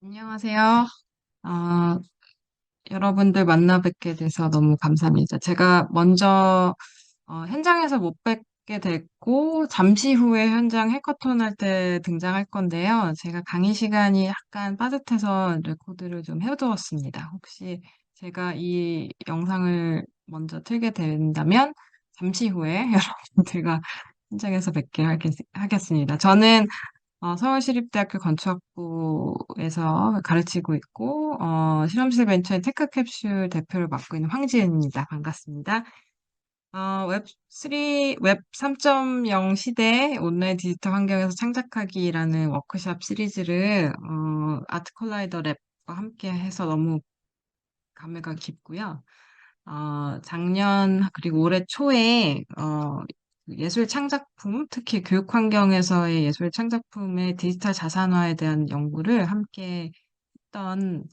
안녕하세요. 어, 여러분들 만나 뵙게 돼서 너무 감사합니다. 제가 먼저 현장에서 못 뵙게 됐고, 잠시 후에 현장 해커톤 할 때 등장할 건데요. 제가 강의 시간이 약간 빠듯해서 레코드를 좀 해두었습니다. 혹시 제가 이 영상을 먼저 틀게 된다면, 잠시 후에 여러분들과 현장에서 뵙게 하겠습니다. 저는 서울시립대학교 건축학부에서 가르치고 있고, 실험실 벤처의 테크캡슐 대표를 맡고 있는 황지은입니다. 반갑습니다. 웹3, 웹 3.0 시대 온라인 디지털 환경에서 창작하기라는 워크샵 시리즈를, 아트 콜라이더 랩과 함께 해서 너무 감회가 깊고요. 작년 그리고 올해 초에 예술 창작품, 특히 교육 환경에서의 예술 창작품의 디지털 자산화에 대한 연구를 함께 했던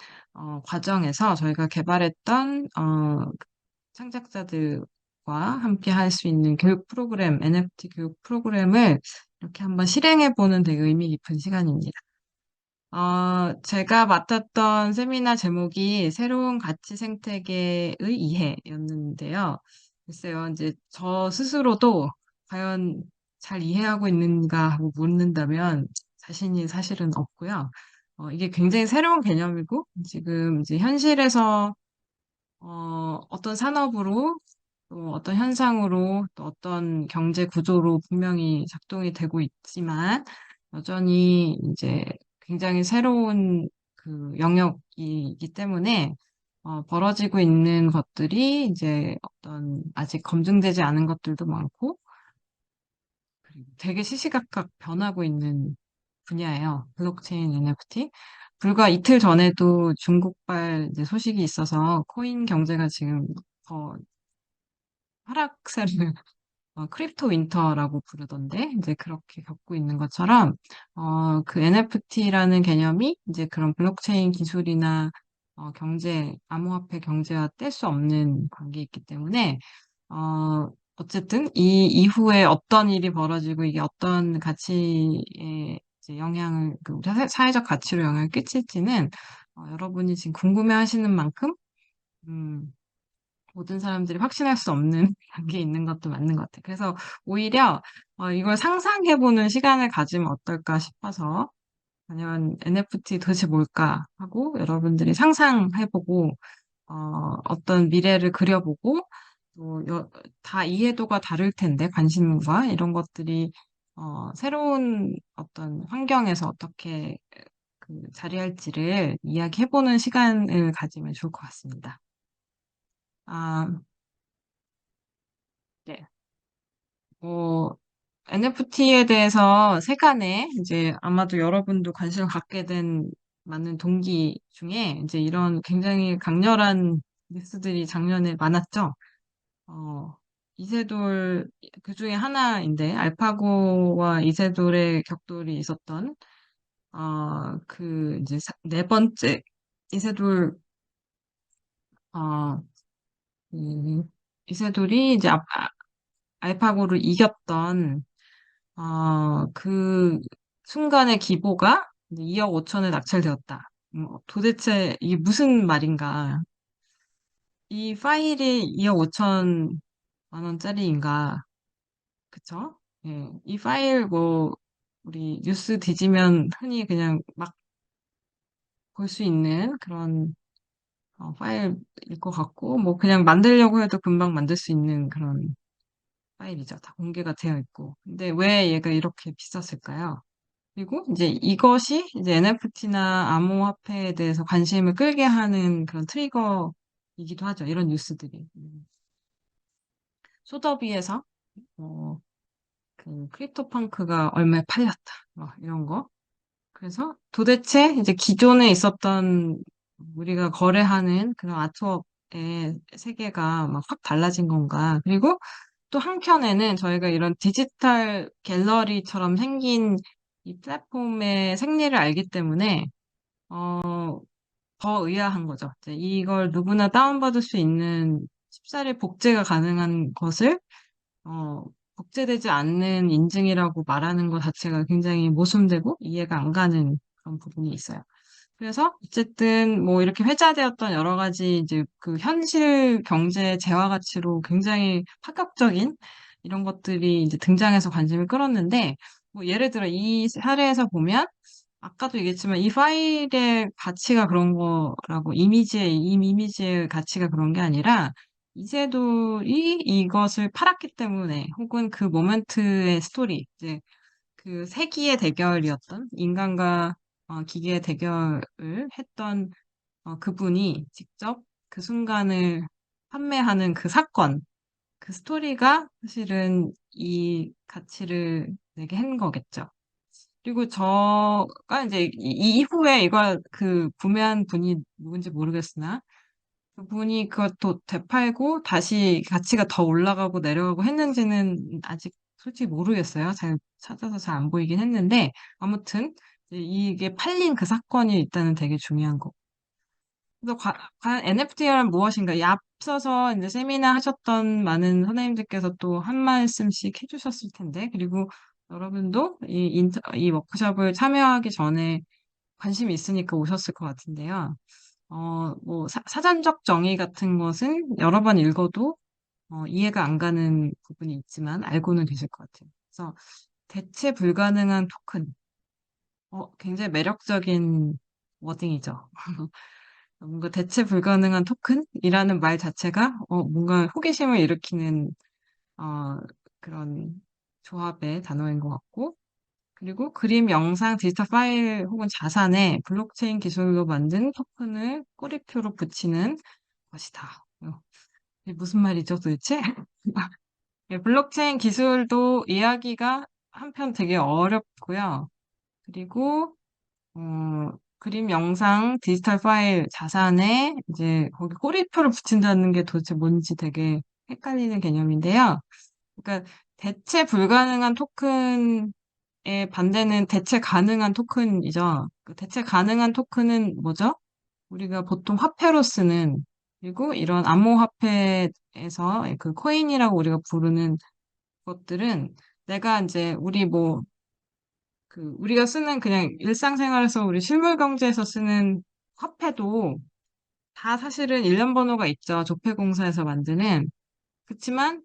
과정에서 저희가 개발했던 창작자들과 함께 할 수 있는 교육 프로그램, NFT 교육 프로그램을 이렇게 한번 실행해 보는 되게 의미 깊은 시간입니다. 제가 맡았던 세미나 제목이 새로운 가치 생태계의 이해였는데요. 글쎄요, 이제 저 스스로도 과연 잘 이해하고 있는가 하고 묻는다면 자신이 사실은 없고요. 이게 굉장히 새로운 개념이고, 지금 이제 현실에서 어떤 산업으로 또 어떤 현상으로 또 어떤 경제 구조로 분명히 작동이 되고 있지만 여전히 이제 굉장히 새로운 그 영역이기 때문에 벌어지고 있는 것들이 이제 어떤 아직 검증되지 않은 것들도 많고 그리고 되게 시시각각 변하고 있는 분야예요. 블록체인 NFT. 불과 이틀 전에도 중국발 이제 소식이 있어서 코인 경제가 지금 더 하락세를 크립토 윈터라고 부르던데, 이제 그렇게 겪고 있는 것처럼, 그 NFT라는 개념이 이제 그런 블록체인 기술이나 암호화폐 경제와 뗄 수 없는 관계에 있기 때문에, 어쨌든 이 이후에 어떤 일이 벌어지고 이게 어떤 가치에 이제 영향을, 그 우리 사회적 가치로 영향을 끼칠지는 여러분이 지금 궁금해 하시는 만큼, 음, 모든 사람들이 확신할 수 없는 단계에 있는 것도 맞는 것 같아요. 그래서 오히려 이걸 상상해보는 시간을 가지면 어떨까 싶어서 아니면 NFT 도대체 뭘까 하고 여러분들이 상상해보고 어떤 미래를 그려보고 또 다 이해도가 다를 텐데 관심과 이런 것들이 새로운 어떤 환경에서 어떻게 그 자리할지를 이야기해보는 시간을 가지면 좋을 것 같습니다. 아, 네. NFT에 대해서 세간에 이제 아마도 여러분도 관심을 갖게 된 많은 동기 중에 이제 이런 굉장히 강렬한 뉴스들이 작년에 많았죠. 어, 이세돌 그 중에 하나인데 알파고와 이세돌의 격돌이 있었던 그 이제 네 번째 이세돌 어, 그 이세돌이 이제 알파고를 이겼던 그 순간의 기보가 이제 2억 5천에 낙찰되었다. 도대체 이게 무슨 말인가? 이 파일이 2억 5천 만 원짜리인가? 그쵸? 예. 이 파일 우리 뉴스 뒤지면 흔히 그냥 막 볼 수 있는 그런 파일일 것 같고, 뭐 그냥 만들려고 해도 금방 만들 수 있는 그런 파일이죠. 다 공개가 되어 있고. 근데 왜 얘가 이렇게 비쌌을까요? 그리고 이제 이것이 이제 NFT나 암호화폐에 대해서 관심을 끌게 하는 그런 트리거이기도 하죠. 이런 뉴스들이. 소더비에서 어, 그 크립토펑크가 얼마에 팔렸다. 이런 거. 그래서 도대체 이제 기존에 있었던 우리가 거래하는 그런 아트웍의 세계가 막 확 달라진 건가. 그리고 또 한켠에는 저희가 이런 디지털 갤러리처럼 생긴 이 플랫폼의 생리를 알기 때문에 더 의아한 거죠. 이제 이걸 누구나 다운받을 수 있는 쉽사리 복제가 가능한 것을 어, 복제되지 않는 인증이라고 말하는 것 자체가 굉장히 모순되고 이해가 안 가는 그런 부분이 있어요. 그래서 어쨌든 뭐 이렇게 회자되었던 여러 가지 이제 그 현실 경제 재화 가치로 굉장히 파격적인 이런 것들이 이제 등장해서 관심을 끌었는데 뭐 예를 들어 이 사례에서 보면 아까도 얘기했지만 이 파일의 가치가 그런 거라고 이 이미지의 가치가 그런 게 아니라 이세돌이 이것을 팔았기 때문에 혹은 그 모멘트의 스토리 이제 그 세기의 대결이었던 인간과 기계의 대결을 했던 그분이 직접 그 순간을 판매하는 그 사건, 그 스토리가 사실은 이 가치를 내게 한 거겠죠. 그리고 저가 이제 이후에 이걸 그 구매한 분이 누군지 모르겠으나 그분이 그것도 되팔고 다시 가치가 더 올라가고 내려가고 했는지는 아직 솔직히 모르겠어요. 잘 찾아서 잘 안 보이긴 했는데 아무튼 이게 팔린 그 사건이 일단은 되게 중요한 거. 그래서 과연 NFT란 무엇인가? 이 앞서서 이제 세미나 하셨던 많은 선생님들께서 또 한 말씀씩 해주셨을 텐데 그리고 여러분도 이 워크숍을 참여하기 전에 관심이 있으니까 오셨을 것 같은데요. 뭐, 사전적 정의 같은 것은 여러 번 읽어도 이해가 안 가는 부분이 있지만 알고는 계실 것 같아요. 그래서 대체 불가능한 토큰, 굉장히 매력적인 워딩이죠. 뭔가 대체 불가능한 토큰이라는 말 자체가 뭔가 호기심을 일으키는 어, 그런 조합의 단어인 것 같고, 그리고 그림, 영상, 디지털 파일 혹은 자산에 블록체인 기술로 만든 토큰을 꼬리표로 붙이는 것이다. 이게 무슨 말이죠, 도대체? 예, 블록체인 기술도 이야기가 한편 되게 어렵고요. 그리고 그림, 영상, 디지털 파일, 자산에 이제 거기 꼬리표를 붙인다는 게 도대체 뭔지 되게 헷갈리는 개념인데요. 그러니까 대체 불가능한 토큰의 반대는 대체 가능한 토큰이죠. 그 대체 가능한 토큰은 뭐죠? 우리가 보통 화폐로 쓰는 그리고 이런 암호화폐에서 그 코인이라고 우리가 부르는 것들은 내가 이제 우리가 쓰는 그냥 일상생활에서 우리 실물 경제에서 쓰는 화폐도 다 사실은 일련 번호가 있죠. 조폐공사에서 만드는. 그치만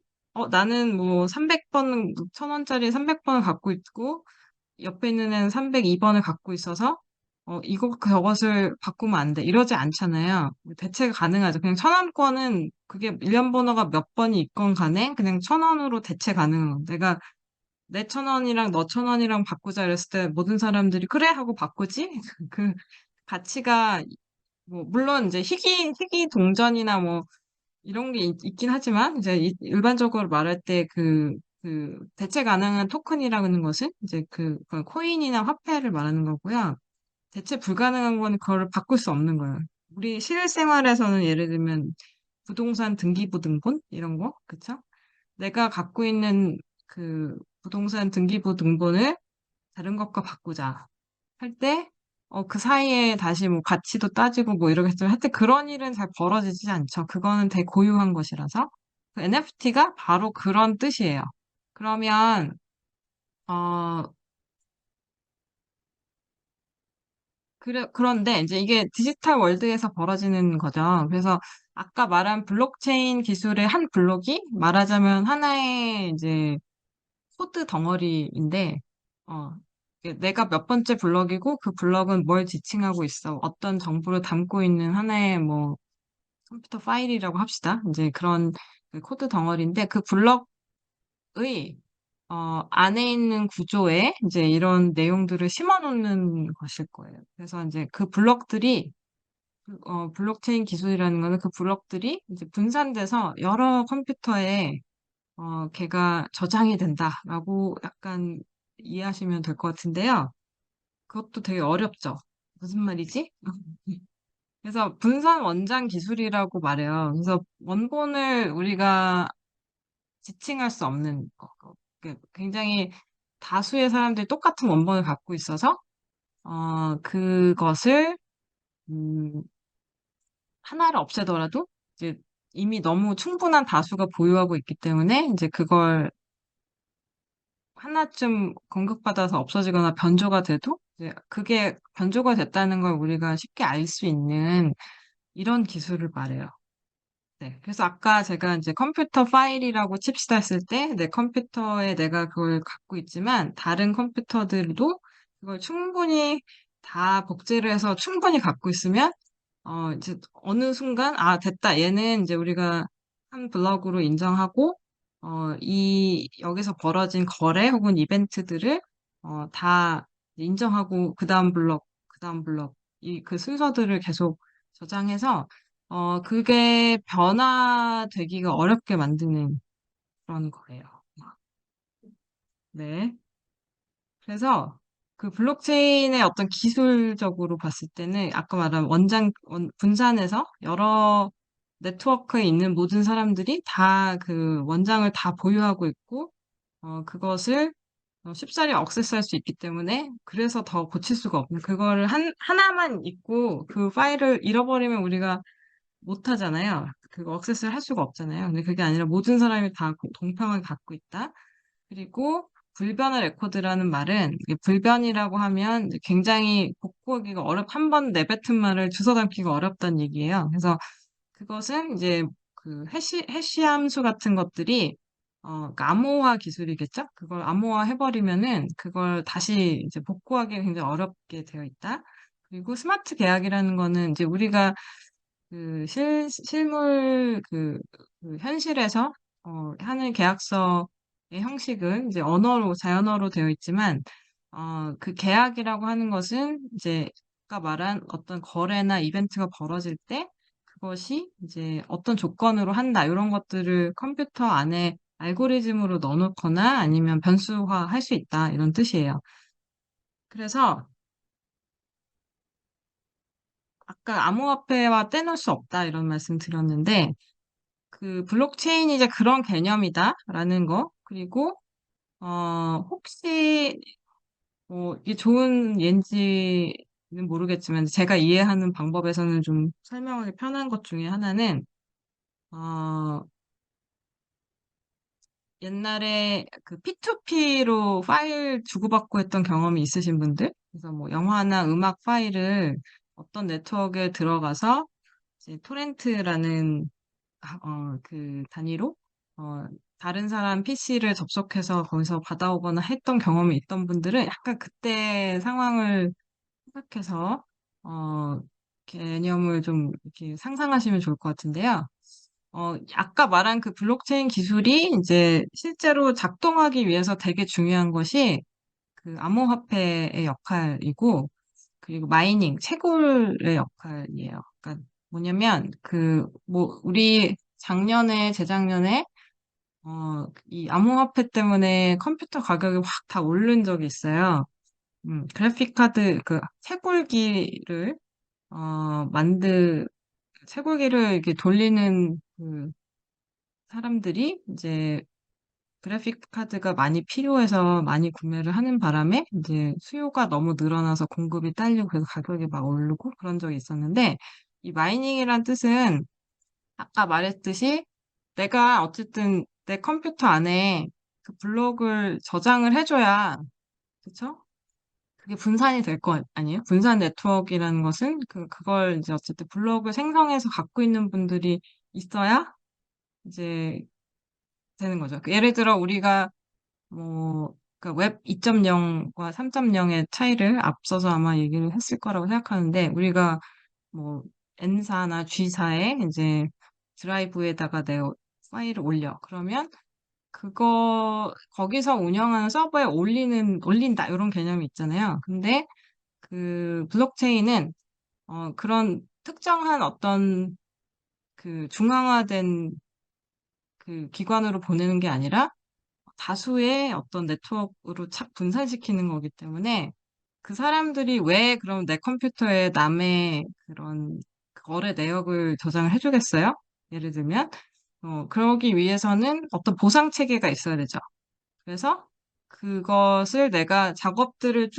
나는 뭐 300번, 1000원짜리 300번을 갖고 있고 옆에 있는 애는 302번을 갖고 있어서 저것을 바꾸면 안 돼. 이러지 않잖아요. 대체가 가능하죠. 그냥 1000원권은 그게 일련 번호가 몇 번이 있건 간에 그냥 1000원으로 대체 가능한 거. 내가 내 1000원이랑 너 1000원이랑 바꾸자 이랬을 때 모든 사람들이 그래 하고 바꾸지? 그 가치가 뭐 물론 이제 희귀 동전이나 뭐 이런 게 긴 하지만 이제 일반적으로 말할 때 그 대체 가능한 토큰이라는 것은 이제 그 코인이나 화폐를 말하는 거고요. 대체 불가능한 거는 그거를 바꿀 수 없는 거예요. 우리 실생활에서는 예를 들면 부동산 등기부등본 이런 거, 그쵸? 내가 갖고 있는 그 부동산 등기부등본을 다른 것과 바꾸자 할 때, 그 사이에 다시 뭐 가치도 따지고 뭐 이러겠지만 하여튼 그런 일은 잘 벌어지지 않죠. 그거는 되게 고유한 것이라서. NFT가 바로 그런 뜻이에요. 그러면, 어, 그런데 이제 이게 디지털 월드에서 벌어지는 거죠. 그래서 아까 말한 블록체인 기술의 한 블록이 말하자면 하나의 이제 코드 덩어리인데, 어, 이게 내가 몇 번째 블럭이고 그 블럭은 뭘 지칭하고 있어. 어떤 정보를 담고 있는 하나의 뭐 컴퓨터 파일이라고 합시다. 이제 그런 그 코드 덩어리인데 그 블럭의 안에 있는 구조에 이제 이런 내용들을 심어 놓는 것일 거예요. 그래서 이제 그 블럭들이 블록체인 기술이라는 거는 그 블럭들이 이제 분산돼서 여러 컴퓨터에 걔가 저장이 된다라고 약간 이해하시면 될 것 같은데요. 그것도 되게 어렵죠. 무슨 말이지? 그래서 분산 원장 기술이라고 말해요. 그래서 원본을 우리가 지칭할 수 없는 거. 굉장히 다수의 사람들이 똑같은 원본을 갖고 있어서, 그것을, 음, 하나를 없애더라도, 이제 이미 너무 충분한 다수가 보유하고 있기 때문에, 이제 그걸 하나쯤 공격받아서 없어지거나 변조가 돼도 이제 그게 변조가 됐다는 걸 우리가 쉽게 알 수 있는 이런 기술을 말해요. 네. 그래서 아까 제가 이제 컴퓨터 파일이라고 칩시다 했을 때 내 컴퓨터에 내가 그걸 갖고 있지만 다른 컴퓨터들도 그걸 충분히 다 복제를 해서 충분히 갖고 있으면 이제 어느 순간 '아 됐다. 얘는 이제 우리가 한 블럭으로 인정하고 이 여기서 벌어진 거래 혹은 이벤트들을 다 인정하고 그다음 블럭, 그다음 블럭 이 그 순서들을 계속 저장해서 그게 변화되기가 어렵게 만드는 그런 거예요. 네. 그래서 그 블록체인의 어떤 기술적으로 봤을 때는 아까 말한 분산해서 여러 네트워크에 있는 모든 사람들이 다 그 원장을 다 보유하고 있고 그것을 쉽사리 액세스할 수 있기 때문에 그래서 더 고칠 수가 없는 그거를 하나만 있고 그 파일을 잃어버리면 우리가 못 하잖아요. 그거 액세스를 할 수가 없잖아요. 근데 그게 아니라 모든 사람이 다 동평을 갖고 있다. 그리고 불변의 레코드라는 말은 이게 불변이라고 하면 이제 굉장히 복구하기가 한 번 내뱉은 말을 주워 담기가 어렵다는 얘기예요. 그래서 그것은 이제 그 해시 함수 같은 것들이 그러니까 암호화 기술이겠죠? 그걸 암호화 해버리면은 그걸 다시 이제 복구하기 굉장히 어렵게 되어 있다. 그리고 스마트 계약이라는 거는 이제 우리가 그 실물 그 현실에서 하는 계약서의 형식은 이제 자연어로 되어 있지만 그 계약이라고 하는 것은 이제 아까 말한 어떤 거래나 이벤트가 벌어질 때 그것이 이제 어떤 조건으로 한다 이런 것들을 컴퓨터 안에 알고리즘으로 넣어놓거나 아니면 변수화할 수 있다 이런 뜻이에요. 그래서 아까 암호화폐와 떼놓을 수 없다 이런 말씀 드렸는데 그 블록체인이 이제 그런 개념이다라는 거. 그리고 혹시 뭐 이게 좋은 예인지는 모르겠지만 제가 이해하는 방법에서는 좀 설명하기 편한 것 중에 하나는 어 옛날에 그 P2P로 파일 주고받고 했던 경험이 있으신 분들? 그래서 뭐 영화나 음악 파일을 어떤 네트워크에 들어가서 이제 토렌트라는 그 단위로 어 다른 사람 PC를 접속해서 거기서 받아오거나 했던 경험이 있던 분들은 약간 그때 상황을 생각해서 어 개념을 좀 이렇게 상상하시면 좋을 것 같은데요. 아까 말한 그 블록체인 기술이 이제 실제로 작동하기 위해서 되게 중요한 것이 그 암호화폐의 역할이고 그리고 마이닝, 채굴의 역할이에요. 그러니까 뭐냐면 뭐 우리 재작년에 이 암호화폐 때문에 컴퓨터 가격이 확 다 오른 적이 있어요. 그래픽 카드 채굴기를 어 만드 채굴기를 이렇게 돌리는 그 사람들이 이제 그래픽 카드가 많이 필요해서 많이 구매를 하는 바람에 이제 수요가 너무 늘어나서 공급이 딸리고 그래서 가격이 막 오르고 그런 적이 있었는데 이 마이닝이란 뜻은 아까 말했듯이 내가 어쨌든 내 컴퓨터 안에 그 블록을 저장을 해줘야 그쵸? 그게 분산이 될 거 아니에요? 분산 네트워크라는 것은 그걸 이제 어쨌든 블록을 생성해서 갖고 있는 분들이 있어야 이제 되는 거죠. 예를 들어 우리가 뭐, 웹 2.0과 3.0의 차이를 앞서서 아마 얘기를 했을 거라고 생각하는데, 우리가 뭐, N사나 G사에 이제 드라이브에다가 내 파일을 올려. 그러면 거기서 운영하는 서버에 올린다. 이런 개념이 있잖아요. 근데 그 블록체인은, 그런 특정한 어떤 중앙화된 그 기관으로 보내는 게 아니라 다수의 어떤 네트워크로 착 분산시키는 거기 때문에 그 사람들이 왜 그럼 내 컴퓨터에 남의 그런 거래 내역을 저장을 해주겠어요? 예를 들면, 그러기 위해서는 어떤 보상 체계가 있어야 되죠. 그래서 그것을 내가 작업들을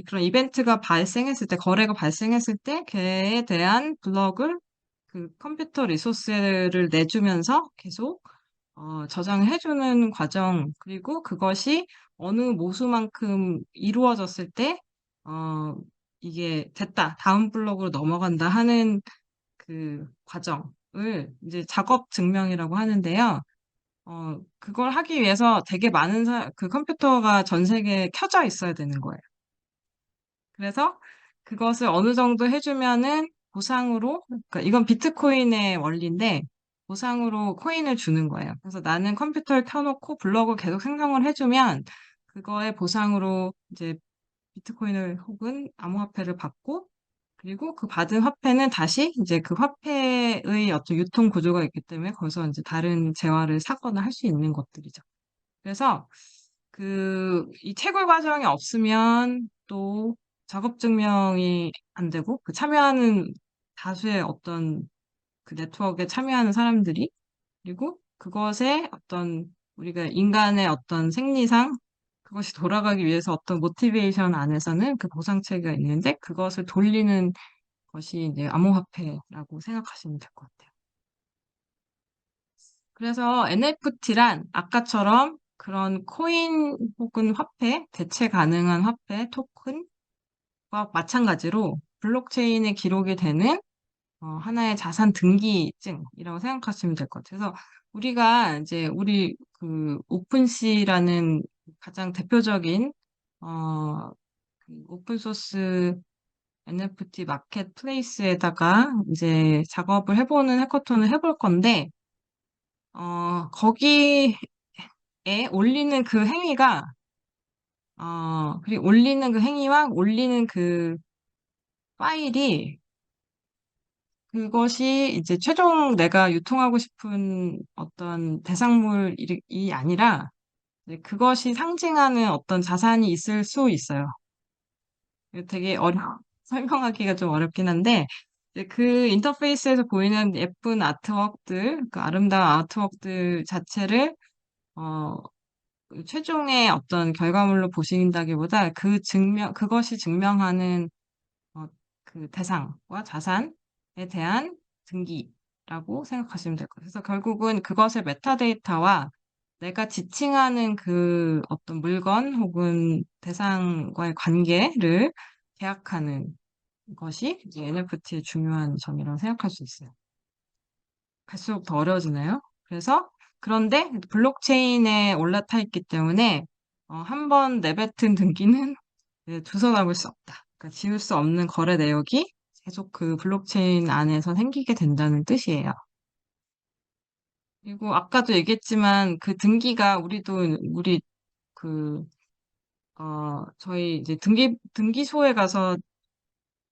그런 이벤트가 발생했을 때, 거래가 발생했을 때, 걔에 대한 블럭을 그 컴퓨터 리소스를 내주면서 계속 저장을 해주는 과정, 그리고 그것이 어느 모수만큼 이루어졌을 때, 어, 이게 됐다. 다음 블록으로 넘어간다 하는 그 과정을 이제 작업 증명이라고 하는데요. 그걸 하기 위해서 되게 많은 그 컴퓨터가 전 세계에 켜져 있어야 되는 거예요. 그래서 그것을 어느 정도 해주면은 보상으로, 그러니까 이건 비트코인의 원리인데, 보상으로 코인을 주는 거예요. 그래서 나는 컴퓨터를 켜놓고 블럭을 계속 생성을 해주면, 그거의 보상으로 이제 비트코인을 혹은 암호화폐를 받고, 그리고 그 받은 화폐는 다시 이제 그 화폐의 어떤 유통 구조가 있기 때문에 거기서 이제 다른 재화를 사거나 할 수 있는 것들이죠. 그래서 이 채굴 과정이 없으면 또 작업 증명이 안 되고 그 참여하는 다수의 어떤 그 네트워크에 참여하는 사람들이 그리고 그것에 어떤 우리가 인간의 어떤 생리상 그것이 돌아가기 위해서 어떤 모티베이션 안에서는 그 보상 체계가 있는데 그것을 돌리는 것이 이제 암호화폐라고 생각하시면 될 것 같아요. 그래서 NFT란 아까처럼 그런 코인 혹은 화폐, 대체 가능한 화폐, 토큰과 마찬가지로 블록체인에 기록이 되는 하나의 자산 등기증이라고 생각하시면 될 것 같아요. 그래서 우리가 이제 우리 그 오픈시라는 가장 대표적인 그 오픈소스 NFT 마켓플레이스에다가 이제 작업을 해보는 해커톤을 해볼 건데 거기에 올리는 그 행위가, 그리고 올리는 그 행위와 올리는 그 파일이, 그것이 이제 최종 내가 유통하고 싶은 어떤 대상물이 아니라, 이제 그것이 상징하는 어떤 자산이 있을 수 있어요. 이거 되게 설명하기가 좀 어렵긴 한데, 이제 그 인터페이스에서 보이는 예쁜 아트웍들, 그 아름다운 아트웍들 자체를, 어, 그 최종의 어떤 결과물로 보신다기보다 그것이 증명하는 어, 그 대상과 자산에 대한 등기라고 생각하시면 될 것 같아요. 그래서 결국은 그것의 메타데이터와 내가 지칭하는 그 어떤 물건 혹은 대상과의 관계를 계약하는 것이 이제 NFT의 중요한 점이라고 생각할 수 있어요. 갈수록 더 어려워지나요? 그래서 그런데 블록체인에 올라타 있기 때문에 한 번 내뱉은 등기는 이제 주워 담을 수 없다. 그러니까 지울 수 없는 거래 내역이 계속 그 블록체인 안에서 생기게 된다는 뜻이에요. 그리고 아까도 얘기했지만 그 등기가 우리 그 저희 이제 등기소에 가서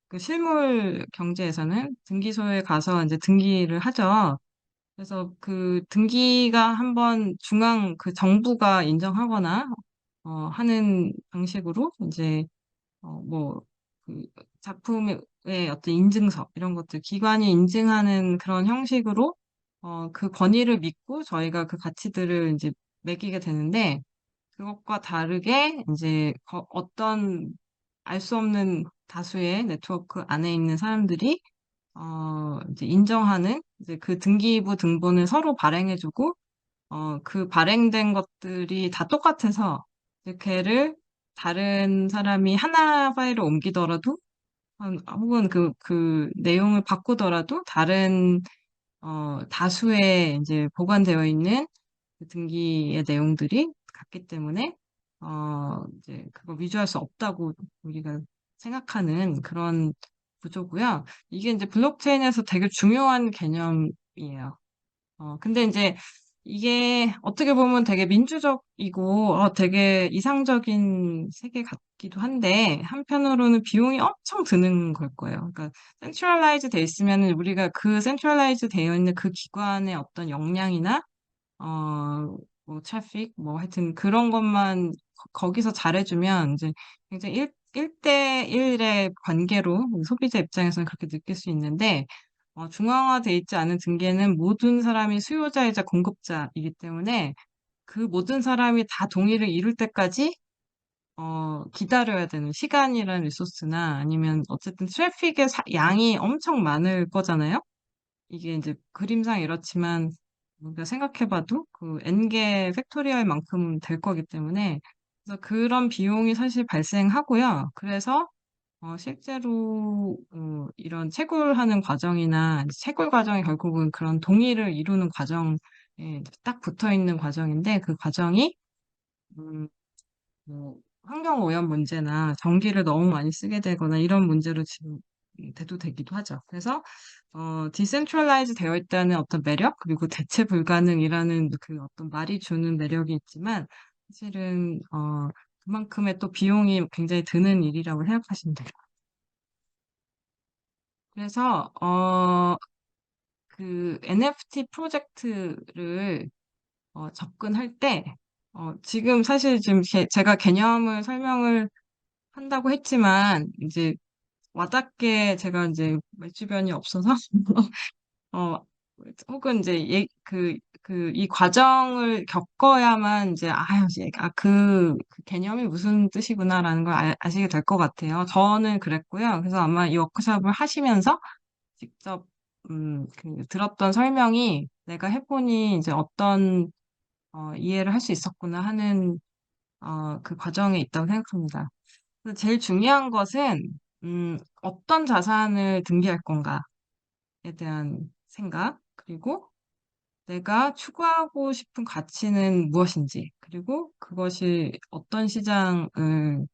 그 실물 경제에서는 등기소에 가서 이제 등기를 하죠. 그래서 그 등기가 한번 그 정부가 인정하거나 하는 방식으로 이제 뭐 그 작품의 어떤 인증서 이런 것들 기관이 인증하는 그런 형식으로 그 권위를 믿고 저희가 그 가치들을 이제 매기게 되는데 그것과 다르게 이제 어떤 알 수 없는 다수의 네트워크 안에 있는 사람들이 이제 인정하는 이제 그 등기부 등본을 서로 발행해주고 그 발행된 것들이 다 똑같아서 이제 걔를 다른 사람이 하나 파일을 옮기더라도 혹은 그 내용을 바꾸더라도 다른 다수의 이제 보관되어 있는 그 등기의 내용들이 같기 때문에 이제 그거 위조할 수 없다고 우리가 생각하는 그런 구조고요. 이게 이제 블록체인에서 되게 중요한 개념이에요. 근데 이제 이게 어떻게 보면 되게 민주적이고 되게 이상적인 세계 같기도 한데 한편으로는 비용이 엄청 드는 걸 거예요. 그러니까 센트럴라이즈 돼 있으면 우리가 그 센트럴라이즈 되어 있는 그 기관의 어떤 역량이나 뭐 트래픽 뭐 하여튼 그런 것만 거기서 잘해주면 이제 굉장히 1대1의 관계로 소비자 입장에서는 그렇게 느낄 수 있는데 중앙화돼 있지 않은 등계는 모든 사람이 수요자이자 공급자이기 때문에 그 모든 사람이 다 동의를 이룰 때까지 기다려야 되는 시간이라는 리소스나 아니면 어쨌든 트래픽의 양이 엄청 많을 거잖아요. 이게 이제 그림상 이렇지만 우리가 생각해봐도 그 N개 팩토리얼만큼 될 거기 때문에 그래서 그런 비용이 사실 발생하고요. 그래서 실제로 이런 채굴하는 과정이나 채굴 과정이 결국은 그런 동의를 이루는 과정에 딱 붙어 있는 과정인데 그 과정이 음, 뭐 환경 오염 문제나 전기를 너무 많이 쓰게 되거나 이런 문제로 지금 대두되기도 하죠. 그래서 디센트럴라이즈 되어 있다는 어떤 매력 그리고 대체 불가능이라는 그 어떤 말이 주는 매력이 있지만 사실은 그만큼의 또 비용이 굉장히 드는 일이라고 생각하시면 돼요. 그래서 그 NFT 프로젝트를 접근할 때 지금 사실 지금 제가 개념을 설명을 한다고 했지만 이제 와닿게 제가 이제 말주변이 없어서 어 혹은 이제 이 과정을 겪어야만 이제 그 개념이 무슨 뜻이구나라는 걸 아시게 될 것 같아요. 저는 그랬고요. 그래서 아마 이 워크숍을 하시면서 직접 들었던 설명이 내가 해보니 이제 어떤 이해를 할 수 있었구나 하는 그 과정에 있다고 생각합니다. 그래서 제일 중요한 것은 어떤 자산을 등기할 건가에 대한 생각, 그리고 내가 추구하고 싶은 가치는 무엇인지, 그리고 그것이 어떤 시장을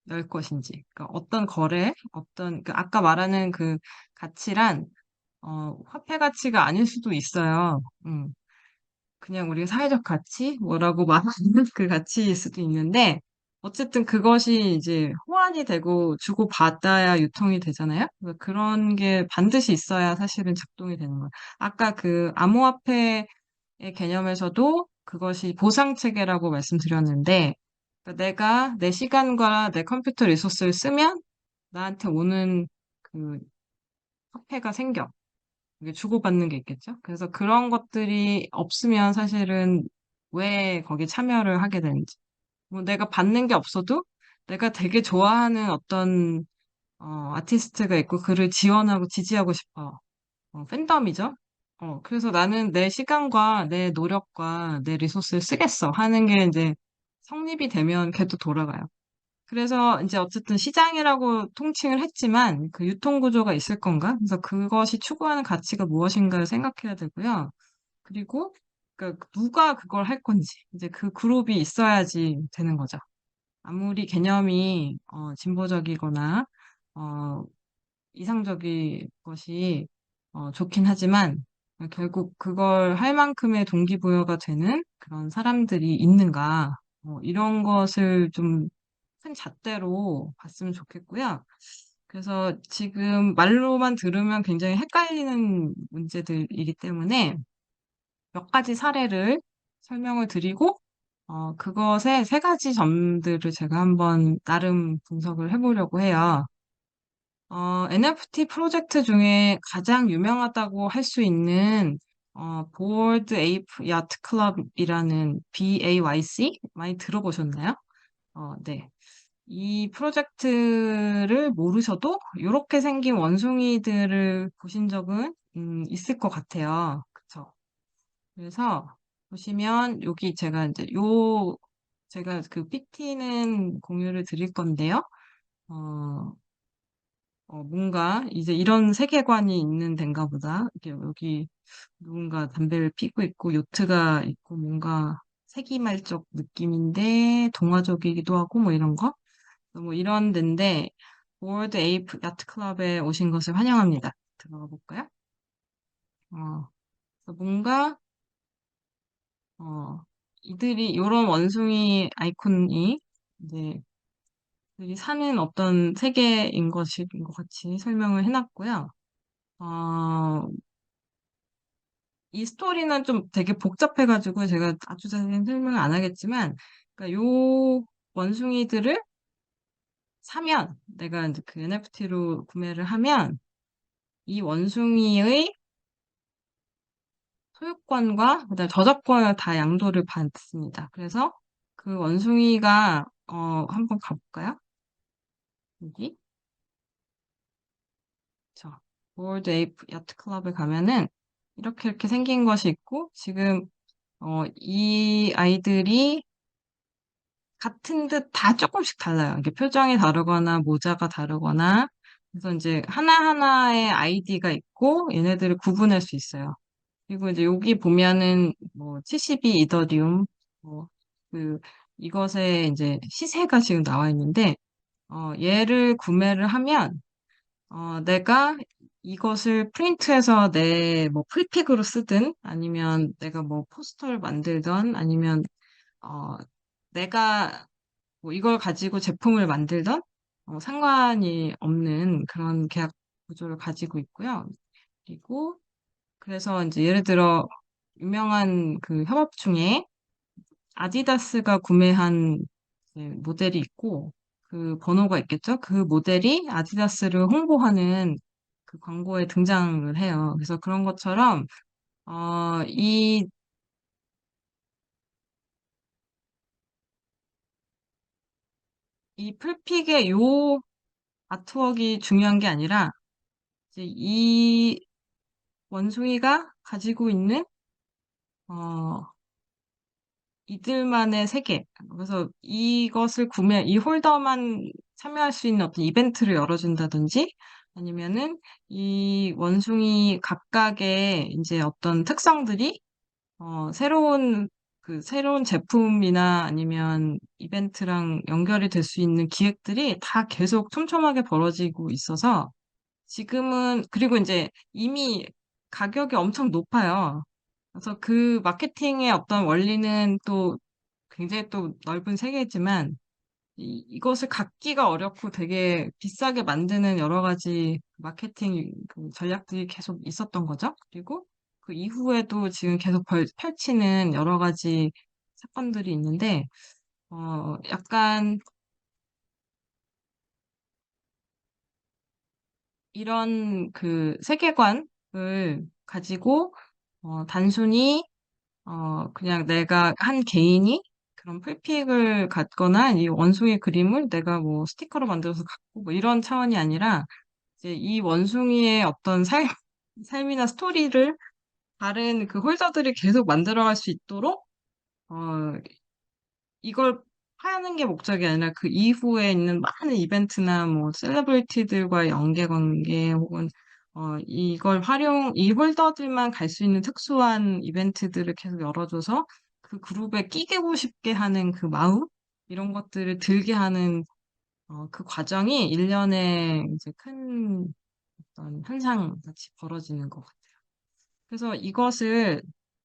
열 것인지, 그러니까 어떤 거래, 그 아까 말하는 그 가치란 화폐 가치가 아닐 수도 있어요. 그냥 우리가 사회적 가치? 뭐라고 말하는 그 가치일 수도 있는데, 어쨌든 그것이 이제 호환이 되고 주고받아야 유통이 되잖아요? 그래서 그런 게 반드시 있어야 사실은 작동이 되는 거예요. 아까 그 암호화폐의 개념에서도 그것이 보상체계라고 말씀드렸는데, 그러니까 내가 내 시간과 내 컴퓨터 리소스를 쓰면 나한테 오는 그 화폐가 생겨. 이게 주고받는 게 있겠죠? 그래서 그런 것들이 없으면 사실은 왜 거기에 참여를 하게 되는지. 뭐 내가 받는 게 없어도 내가 되게 좋아하는 어떤 아티스트가 있고 그를 지원하고 지지하고 싶어. 팬덤이죠? 그래서 나는 내 시간과 내 노력과 내 리소스를 쓰겠어 하는 게 이제 성립이 되면 걔도 돌아가요. 그래서 이제 어쨌든 시장이라고 통칭을 했지만 그 유통 구조가 있을 건가? 그래서 그것이 추구하는 가치가 무엇인가를 생각해야 되고요. 그리고 그 누가 그걸 할 건지 이제 그 그룹이 있어야지 되는 거죠. 아무리 개념이 진보적이거나 어, 이상적인 것이 좋긴 하지만 결국 그걸 할 만큼의 동기부여가 되는 그런 사람들이 있는가? 이런 것을 좀 큰 잣대로 봤으면 좋겠고요. 그래서 지금 말로만 들으면 굉장히 헷갈리는 문제들이기 때문에 몇 가지 사례를 설명을 드리고, 그것의 세 가지 점들을 제가 한번 나름 분석을 해보려고 해요. NFT 프로젝트 중에 가장 유명하다고 할 수 있는 보드 에이프 야트 클럽이라는 BAYC 많이 들어보셨나요? 네. 이 프로젝트를 모르셔도 이렇게 생긴 원숭이들을 보신 적은 있을 것 같아요. 그쵸? 그래서 보시면 여기 제가 그 PT는 공유를 드릴 건데요. 어, 뭔가 이제 이런 세계관이 있는 데인가 보다. 이렇게 여기 누군가 담배를 피고 있고 요트가 있고 뭔가 세기말적 느낌인데 동화적이기도 하고 뭐 이런 거. 뭐 이런 데인데 보드 에이프 야트 클럽에 오신 것을 환영합니다. 들어가 볼까요? 그래서 뭔가 어, 이들이 이런 원숭이 아이콘이 이제 이들이 사는 어떤 세계인 것인 것 같이 설명을 해놨고요. 어, 이 스토리는 좀 되게 복잡해가지고 제가 아주 자세한 설명을 안 하겠지만, 그러니까 요 원숭이들을 사면 내가 이제 그 NFT로 구매를 하면 이 원숭이의 소유권과 그다음에 저작권을 다 양도를 받습니다. 그래서 그 원숭이가 한번 가볼까요? 여기 저 월드 에이프 야트 클럽에 가면은 이렇게 생긴 것이 있고 지금 이 아이들이 같은 듯 다 조금씩 달라요. 이게 표정이 다르거나 모자가 다르거나 그래서 이제 하나하나의 아이디가 있고 얘네들을 구분할 수 있어요. 그리고 이제 여기 보면은 뭐 72 이더리움 뭐 그 이것의 이제 시세가 지금 나와 있는데 얘를 구매를 하면 내가 이것을 프린트해서 내 뭐 프리픽으로 쓰든 아니면 내가 뭐 포스터를 만들던 아니면 어 내가 뭐 이걸 가지고 제품을 만들던 상관이 없는 그런 계약 구조를 가지고 있고요. 그리고 그래서 이제 예를 들어 유명한 그 협업 중에 아디다스가 구매한 이제 모델이 있고 그 번호가 있겠죠? 그 모델이 아디다스를 홍보하는 그 광고에 등장을 해요. 그래서 그런 것처럼 어, 이, 이 풀픽의 요 아트웍이 중요한 게 아니라 이제 이 원숭이가 가지고 있는 어, 이들만의 세계. 그래서 이것을 이 홀더만 참여할 수 있는 어떤 이벤트를 열어준다든지 아니면은 이 원숭이 각각의 이제 어떤 특성들이 새로운 제품이나 아니면 이벤트랑 연결이 될 수 있는 기획들이 다 계속 촘촘하게 벌어지고 있어서 그리고 이제 이미 가격이 엄청 높아요. 그래서 그 마케팅의 어떤 원리는 또 굉장히 또 넓은 세계지만 이것을 갖기가 어렵고 되게 비싸게 만드는 여러 가지 마케팅 그 전략들이 계속 있었던 거죠. 그리고 그 이후에도 지금 계속 펼치는 여러 가지 사건들이 있는데, 약간 이런 그 세계관을 가지고, 단순히 그냥 내가 한 개인이 그런 풀픽을 갖거나 이 원숭이 그림을 내가 뭐 스티커로 만들어서 갖고 뭐 이런 차원이 아니라 이제 이 원숭이의 어떤 삶이나 스토리를 다른 그 홀더들이 계속 만들어갈 수 있도록 어, 이걸 하는 게 목적이 아니라 그 이후에 있는 많은 이벤트나 뭐 셀러브리티들과의 연계 관계 혹은 이 홀더들만 갈 수 있는 특수한 이벤트들을 계속 열어줘서 그 그룹에 끼고 싶게 하는 그 마음 이런 것들을 들게 하는 그 과정이 일련의 이제 큰 어떤 현상 같이 벌어지는 것 같아요. 그래서 이것을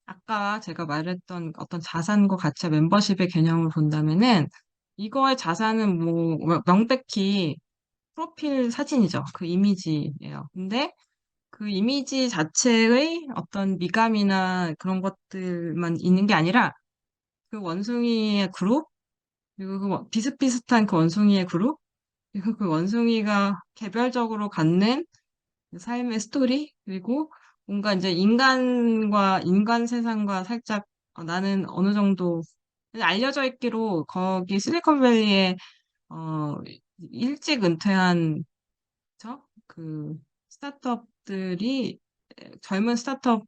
아까 제가 말했던 어떤 자산과 가치와 멤버십의 개념을 본다면은 이거의 자산은 뭐 명백히 프로필 사진이죠. 그 이미지예요. 근데 그 이미지 자체의 어떤 미감이나 그런 것들만 있는 게 아니라 그 원숭이의 그룹 그리고 비슷비슷한 그 원숭이의 그룹 그리고 그 원숭이가 개별적으로 갖는 그 삶의 스토리 그리고 뭔가 이제 인간 세상과 살짝 나는 어느 정도 알려져 있기로 거기 실리콘밸리에 어 일찍 은퇴한 그 스타트업들이 젊은 스타트업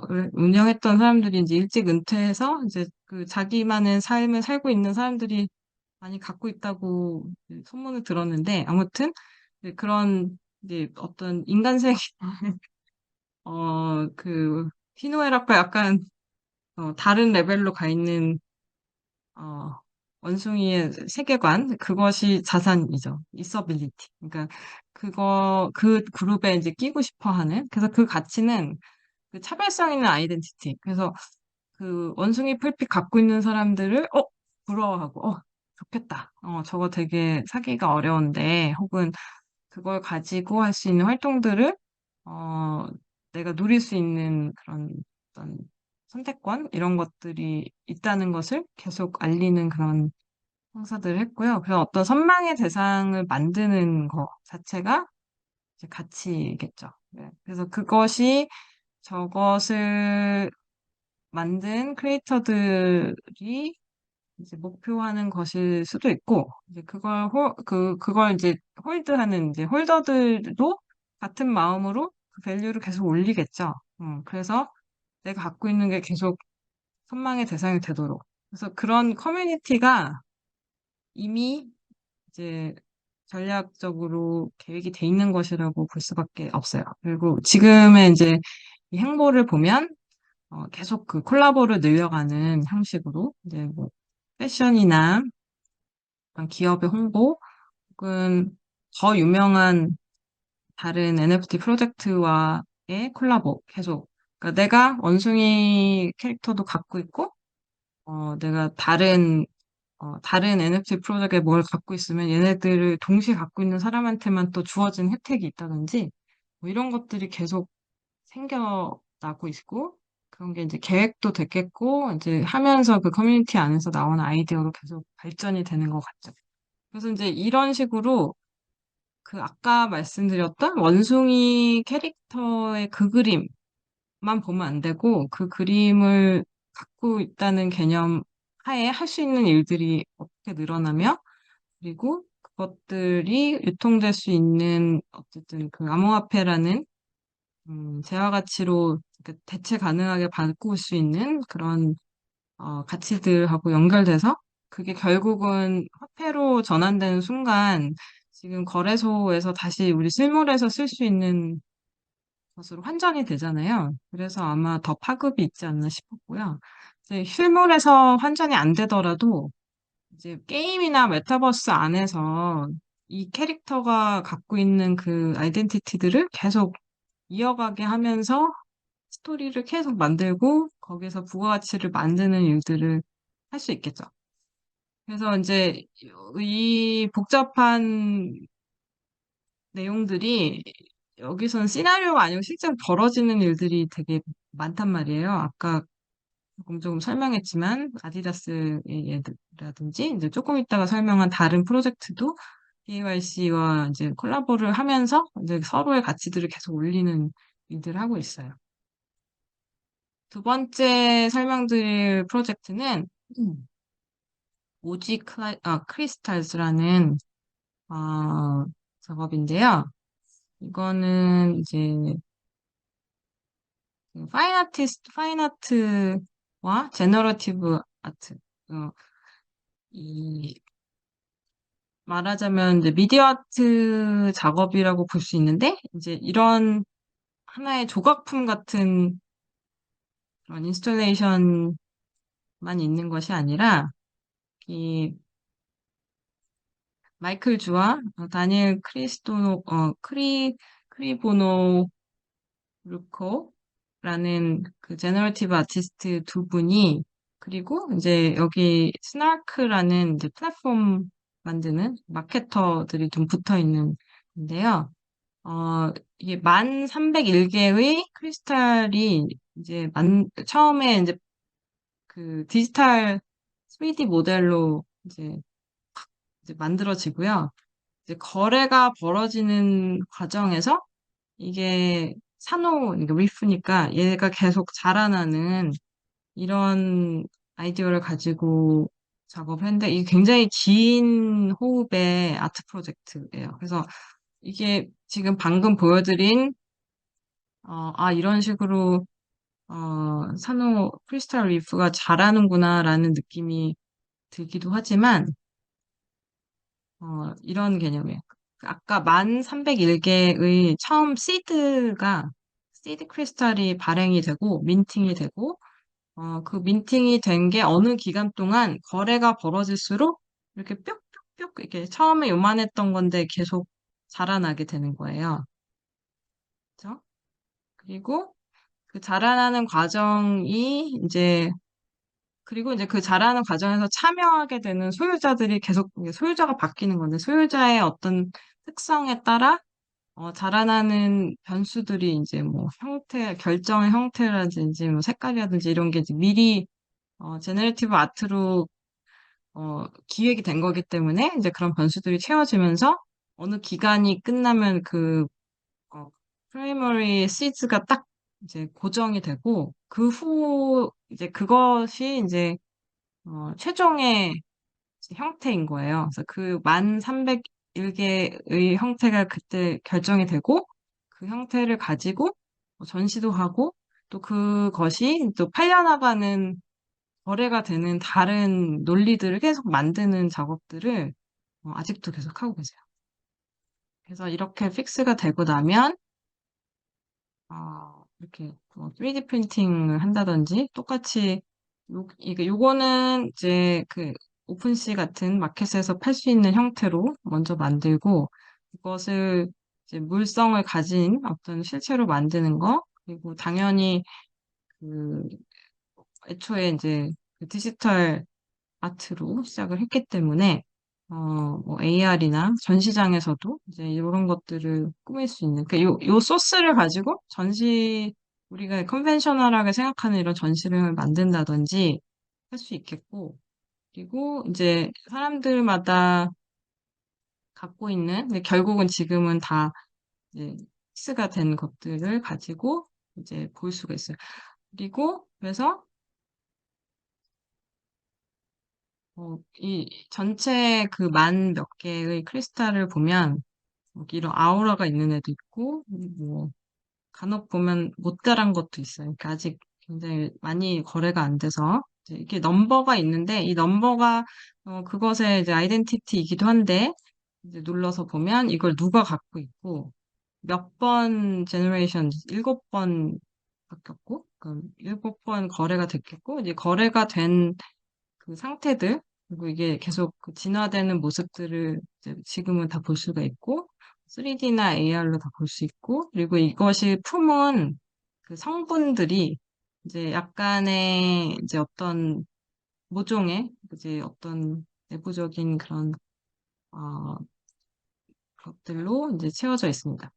를 운영했던 사람들이 이제 일찍 은퇴해서 이제 그 자기만의 삶을 살고 있는 사람들이 많이 갖고 있다고 소문을 들었는데 아무튼 그런 이제 어떤 인간생 그 희노애락과 약간 다른 레벨로 가 있는 어 원숭이의 세계관 그것이 자산이죠. 있어빌리티. 그러니까 그 그룹에 이제 끼고 싶어 하는 그래서 그 가치는 그 차별성 있는 아이덴티티. 그래서 그 원숭이 풀빛 갖고 있는 사람들을 부러워하고 좋겠다. 저거 되게 사기가 어려운데 혹은 그걸 가지고 할 수 있는 활동들을 어 내가 누릴 수 있는 그런 어떤 선택권 이런 것들이 있다는 것을 계속 알리는 그런 행사들을 했고요. 그래서 어떤 선망의 대상을 만드는 것 자체가 이제 가치겠죠. 네. 그래서 저것을 만든 크리에이터들이 이제 목표하는 것일 수도 있고, 이제 그걸 이제 홀드하는 이제 홀더들도 같은 마음으로 그 밸류를 계속 올리겠죠. 그래서 내가 갖고 있는 게 계속 선망의 대상이 되도록. 그래서 그런 커뮤니티가 이미 이제 전략적으로 계획이 돼 있는 것이라고 볼 수밖에 없어요. 그리고 지금의 이제 이 행보를 보면 계속 그 콜라보를 늘려가는 형식으로 이제 뭐 패션이나 어떤 기업의 홍보 혹은 더 유명한 다른 NFT 프로젝트와의 콜라보 계속. 그러니까 내가 원숭이 캐릭터도 갖고 있고, 내가 다른 NFT 프로젝트에 뭘 갖고 있으면 얘네들을 동시에 갖고 있는 사람한테만 또 주어진 혜택이 있다든지, 뭐 이런 것들이 계속 생겨나고 있고, 그런 게 이제 계획도 됐겠고, 이제 하면서 그 커뮤니티 안에서 나오는 아이디어로 계속 발전이 되는 것 같죠. 그래서 이제 이런 식으로 그 아까 말씀드렸던 원숭이 캐릭터의 그 그림만 보면 안 되고 그 그림을 갖고 있다는 개념 하에 할 수 있는 일들이 어떻게 늘어나며 그리고 그것들이 유통될 수 있는 어쨌든 그 암호화폐라는 재화 가치로 대체 가능하게 바꿀 수 있는 그런 가치들하고 연결돼서 그게 결국은 화폐로 전환되는 순간 지금 거래소에서 다시 우리 실물에서 쓸 수 있는 것으로 환전이 되잖아요. 그래서 아마 더 파급이 있지 않나 싶었고요. 이제 실물에서 환전이 안 되더라도 이제 게임이나 메타버스 안에서 이 캐릭터가 갖고 있는 그 아이덴티티들을 계속 이어가게 하면서 스토리를 계속 만들고 거기서 부가가치를 만드는 일들을 할 수 있겠죠. 그래서 이제 이 복잡한 내용들이 여기서는 시나리오가 아니고 실제로 벌어지는 일들이 되게 많단 말이에요. 아까 조금 설명했지만 아디다스의 예라든지 이제 조금 이따가 설명한 다른 프로젝트도 KYC와 이제 콜라보를 하면서 이제 서로의 가치들을 계속 올리는 일들을 하고 있어요. 두 번째 설명드릴 프로젝트는 오지 크리스탈즈라는 작업인데요. 이거는 이제 파인아트와 제너러티브 아트. 어, 이 말하자면 이제 미디어 아트 작업이라고 볼 수 있는데 이제 이런 하나의 조각품 같은 그런 인스톨레이션만 있는 것이 아니라 이 마이클 주와 다니엘 크리보노 루코라는 그 제너러티브 아티스트 두 분이 그리고 이제 여기 스나크라는 이제 플랫폼 만드는 마케터들이 좀 붙어 있는 인데요. 이게 1301개의 크리스탈이 이제 처음에 그 디지털 3D 모델로 이제 만들어지고요. 이제 거래가 벌어지는 과정에서 이게 그러니까 리프니까 얘가 계속 자라나는 이런 아이디어를 가지고 작업을 했는데 이게 굉장히 긴 호흡의 아트 프로젝트예요. 그래서 이게 지금 방금 보여드린 이런 식으로 크리스탈 리프가 자라는구나라는 느낌이 들기도 하지만 이런 개념이에요. 아까 1301개의 처음 시드 크리스탈이 발행이 되고 민팅이 되고 그 민팅이 된 게 어느 기간 동안 거래가 벌어질수록 이렇게 뿅뿅뿅 이렇게 처음에 요만했던 건데 계속 자라나게 되는 거예요. 그죠? 그리고 그 자라나는 과정이 이제 그리고 이제 그 자라는 과정에서 참여하게 되는 소유자들이 계속 이게 소유자가 바뀌는 건데 소유자의 어떤 특성에 따라 자라나는 변수들이 이제 뭐 결정의 형태라든지 뭐 색깔이라든지 이런 게 이제 미리 제너레이티브 아트로 기획이 된 거기 때문에 이제 그런 변수들이 채워지면서 어느 기간이 끝나면 프라이머리 시즈가 딱 이제 고정이 되고 그 후 이제 그것이 이제 최종의 이제 형태인 거예요. 그래서 그 1301개의 형태가 그때 결정이 되고 그 형태를 가지고 전시도 하고 또 그것이 또 팔려나가는 거래가 되는 다른 논리들을 계속 만드는 작업들을 아직도 계속 하고 계세요. 그래서 이렇게 픽스가 되고 나면 이렇게 뭐 3D 프린팅을 한다든지 똑같이 이게 요거는 이제 그 오픈시 같은 마켓에서 팔 수 있는 형태로 먼저 만들고 이것을 이제 물성을 가진 어떤 실체로 만드는 거 그리고 당연히 그 애초에 이제 그 디지털 아트로 시작을 했기 때문에 뭐 AR이나 전시장에서도 이제 이런 것들을 꾸밀 수 있는 요 소스를 가지고 우리가 컨벤셔널하게 생각하는 이런 전시를 만든다든지 할 수 있겠고 그리고 이제 사람들마다 갖고 있는 근데 결국은 지금은 다 이제 픽스가 된 것들을 가지고 이제 볼 수가 있어요. 그리고 그래서 이 전체 그 만 몇 개의 크리스탈을 보면 이런 아우라가 있는 애도 있고 뭐 간혹 보면 못 자란 것도 있어요. 그러니까 아직 굉장히 많이 거래가 안 돼서 이제 이게 넘버가 있는데 이 넘버가 그것의 이제 아이덴티티이기도 한데 이제 눌러서 보면 이걸 누가 갖고 있고 몇 번 제너레이션 7번 바뀌었고 그럼 7번 거래가 됐겠고 이제 거래가 된 그 상태들, 그리고 이게 계속 그 진화되는 모습들을 이제 지금은 다 볼 수가 있고, 3D나 AR로 다 볼 수 있고, 그리고 이것이 품은 그 성분들이 이제 약간의 이제 어떤 모종의 이제 어떤 내부적인 그런, 어, 것들로 이제 채워져 있습니다.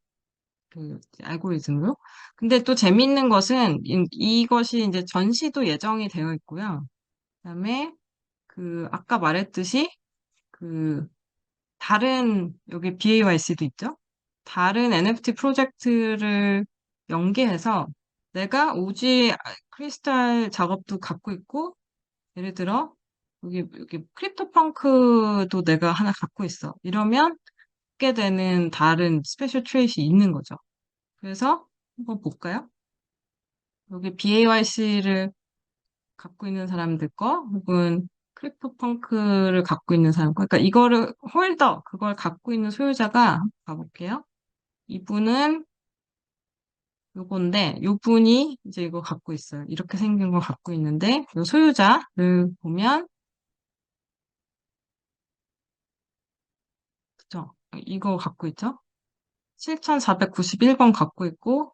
그 이제 알고리즘으로. 근데 또 재밌는 것은 이것이 이제 전시도 예정이 되어 있고요. 그다음에 그 아까 말했듯이 그 다른 여기 BAYC도 있죠. 다른 NFT 프로젝트를 연계해서 내가 오지 크리스탈 작업도 갖고 있고 예를 들어 여기 크립토펑크도 내가 하나 갖고 있어. 이러면 갖게 되는 다른 스페셜 트레이트이 있는 거죠. 그래서 한번 볼까요? 여기 BAYC를 갖고 있는 사람들 거, 혹은 크립토펑크를 갖고 있는 사람 거. 그러니까 이거를 그걸 갖고 있는 소유자가 한번 가볼게요. 이분은 요건데, 요분이 이제 이거 갖고 있어요. 이렇게 생긴 걸 갖고 있는데, 요 소유자를 보면, 그죠? 이거 갖고 있죠? 7491번 갖고 있고,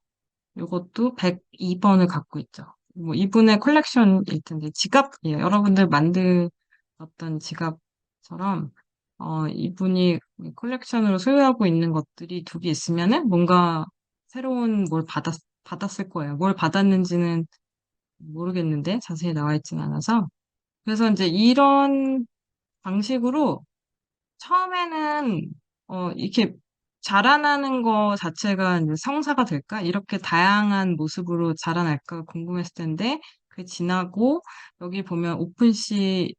요것도 102번을 갖고 있죠. 뭐 이분의 컬렉션일 텐데 지갑이에요. 여러분들 만들었던 지갑처럼 이분이 컬렉션으로 소유하고 있는 것들이 두 개 있으면은 뭔가 새로운 뭘 받았을 거예요. 뭘 받았는지는 모르겠는데 자세히 나와 있진 않아서. 그래서 이제 이런 방식으로 처음에는 이렇게 자라나는 거 자체가 이제 성사가 될까? 이렇게 다양한 모습으로 자라날까 궁금했을 텐데 그 지나고 여기 보면 오픈시에도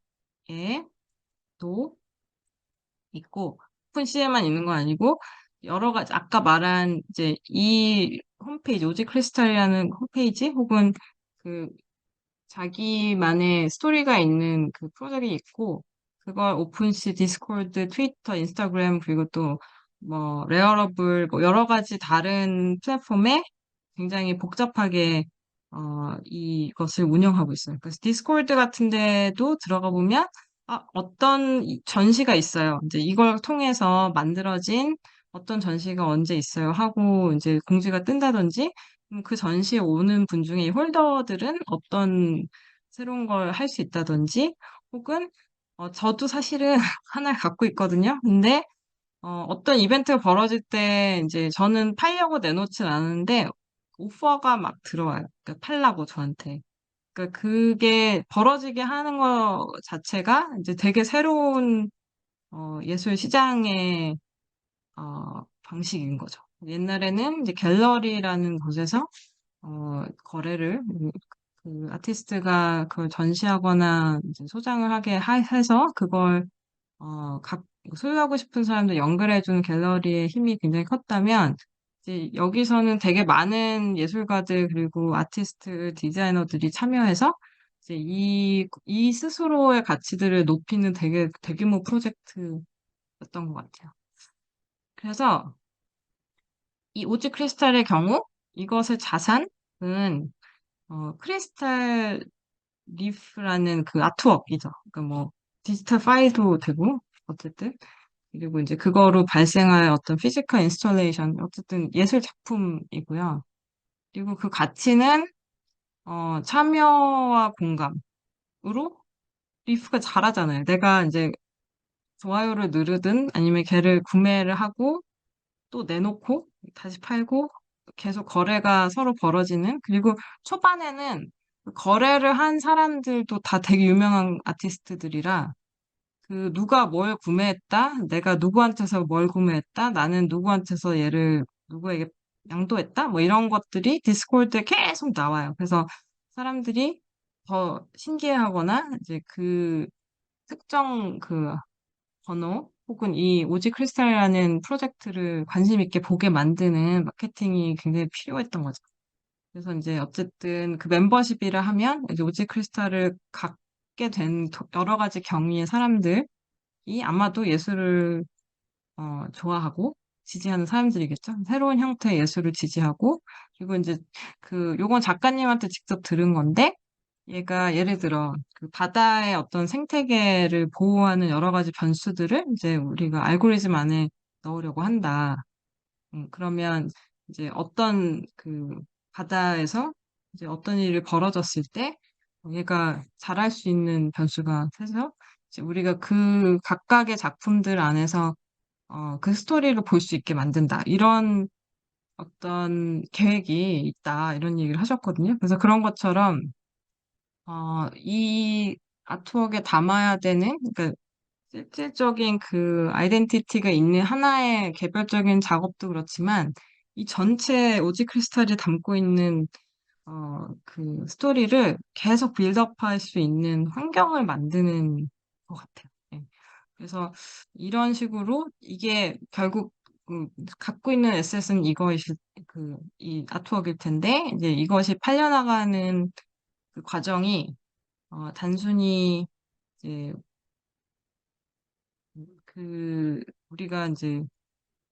있고 오픈시에만 있는 건 아니고 여러 가지 아까 말한 이제 이 홈페이지 오지 크리스탈이라는 홈페이지 혹은 그 자기만의 스토리가 있는 그 프로젝트가 있고, 그걸 오픈시, 디스코드, 트위터, 인스타그램, 그리고 또 뭐, 레어러블, 뭐 여러 가지 다른 플랫폼에 굉장히 복잡하게, 이것을 운영하고 있어요. 그래서 디스코드 같은 데도 들어가 보면, 어떤 전시가 있어요. 이제 이걸 통해서 만들어진 어떤 전시가 언제 있어요 하고 이제 공지가 뜬다든지, 그 전시에 오는 분 중에 이 홀더들은 어떤 새로운 걸 할 수 있다든지, 혹은, 저도 사실은 하나를 갖고 있거든요. 근데, 어떤 이벤트가 벌어질 때, 이제 저는 팔려고 내놓진 않은데, 오퍼가 막 들어와요. 그러니까 팔라고 저한테. 그러니까 그게 벌어지게 하는 거 자체가 이제 되게 새로운, 예술 시장의, 방식인 거죠. 옛날에는 이제 갤러리라는 곳에서 거래를 그 아티스트가 그걸 전시하거나 이제 소장을 해서 그걸 각 소유하고 싶은 사람들 연결해주는 갤러리의 힘이 굉장히 컸다면 이제 여기서는 되게 많은 예술가들 그리고 아티스트 디자이너들이 참여해서 이제 이 스스로의 가치들을 높이는 되게 대규모 프로젝트였던 것 같아요. 그래서 이 오지 크리스탈의 경우 이것의 자산은 크리스탈 리프라는 그 아트웍이죠. 그러니까 뭐 디지털 파일도 되고 어쨌든 그리고 이제 그거로 발생할 어떤 피지컬 인스톨레이션 어쨌든 예술 작품이고요. 그리고 그 가치는 참여와 공감으로 리프가 잘하잖아요. 내가 이제 좋아요를 누르든 아니면 걔를 구매를 하고 또 내놓고 다시 팔고 계속 거래가 서로 벌어지는 그리고 초반에는 그 거래를 한 사람들도 다 되게 유명한 아티스트들이라 그 누가 뭘 구매했다 내가 누구한테서 뭘 구매했다 나는 누구한테서 얘를 누구에게 양도했다 뭐 이런 것들이 디스코드에 계속 나와요. 그래서 사람들이 더 신기해하거나 이제 그 특정 그 번호 혹은 이 오지 크리스탈이라는 프로젝트를 관심 있게 보게 만드는 마케팅이 굉장히 필요했던 거죠. 그래서 이제 어쨌든 그 멤버십이라 하면 이제 오지 크리스탈을 갖게 된 여러 가지 경위의 사람들이 아마도 예술을 좋아하고 지지하는 사람들이겠죠. 새로운 형태의 예술을 지지하고 그리고 이제 그 요건 작가님한테 직접 들은 건데 얘가 예를 들어 그 바다의 어떤 생태계를 보호하는 여러 가지 변수들을 이제 우리가 알고리즘 안에 넣으려고 한다. 그러면 이제 어떤 그 바다에서 이제 어떤 일이 벌어졌을 때 얘가 잘할 수 있는 변수가 돼서 이제 우리가 그 각각의 작품들 안에서 그 스토리를 볼 수 있게 만든다. 이런 어떤 계획이 있다. 이런 얘기를 하셨거든요. 그래서 그런 것처럼 이 아트웍에 담아야 되는, 그러니까 실질적인 그 아이덴티티가 있는 하나의 개별적인 작업도 그렇지만, 이 전체 오지 크리스탈이 담고 있는, 그 스토리를 계속 빌드업할 수 있는 환경을 만드는 것 같아요. 예. 그래서 이런 식으로 이게 결국 갖고 있는 에셋은 이것이 이 아트웍일 텐데, 이제 이것이 팔려나가는 그 과정이 단순히 이제 우리가 이제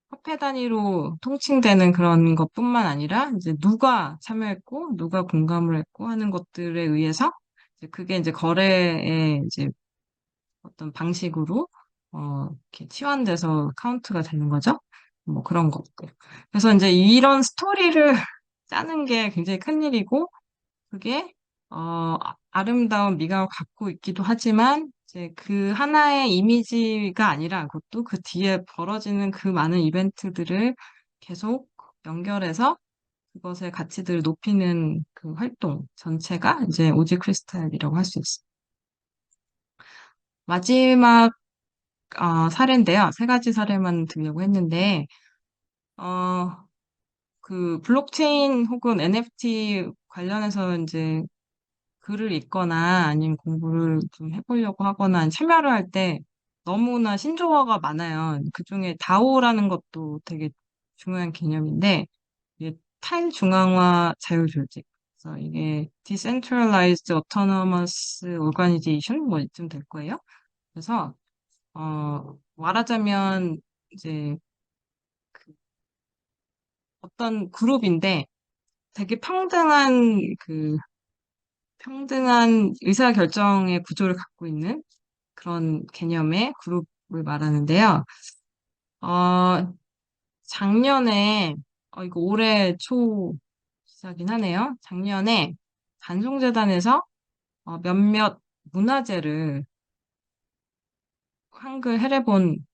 화폐 단위로 통칭되는 그런 것뿐만 아니라 이제 누가 참여했고 누가 공감을 했고 하는 것들에 의해서 이제 그게 이제 거래의 이제 어떤 방식으로 이렇게 치환돼서 카운트가 되는 거죠. 뭐 그런 것들. 그래서 이제 이런 스토리를 짜는 게 굉장히 큰일이고 그게 아름다운 미각을 갖고 있기도 하지만 이제 그 하나의 이미지가 아니라 그것도 그 뒤에 벌어지는 그 많은 이벤트들을 계속 연결해서 그것의 가치들을 높이는 그 활동 전체가 이제 오지 크리스탈이라고 할 수 있어요. 마지막 사례인데요. 세 가지 사례만 들려고 했는데 어, 그 블록체인 혹은 NFT 관련해서 이제 글을 읽거나 아니면 공부를 좀 해보려고 하거나 참여를 할 때 너무나 신조어가 많아요. 그중에 다오라는 것도 되게 중요한 개념인데 이게 탈중앙화 자율조직. 그래서 이게 Decentralized Autonomous Organization 뭐 이쯤 될 거예요. 그래서 말하자면 이제 그 어떤 그룹인데 되게 평등한 의사결정의 구조를 갖고 있는 그런 개념의 그룹을 말하는데요. 어, 작년에, 이거 올해 초 시작이긴 하네요. 작년에 단송재단에서 몇몇 문화재를 한글 해례본,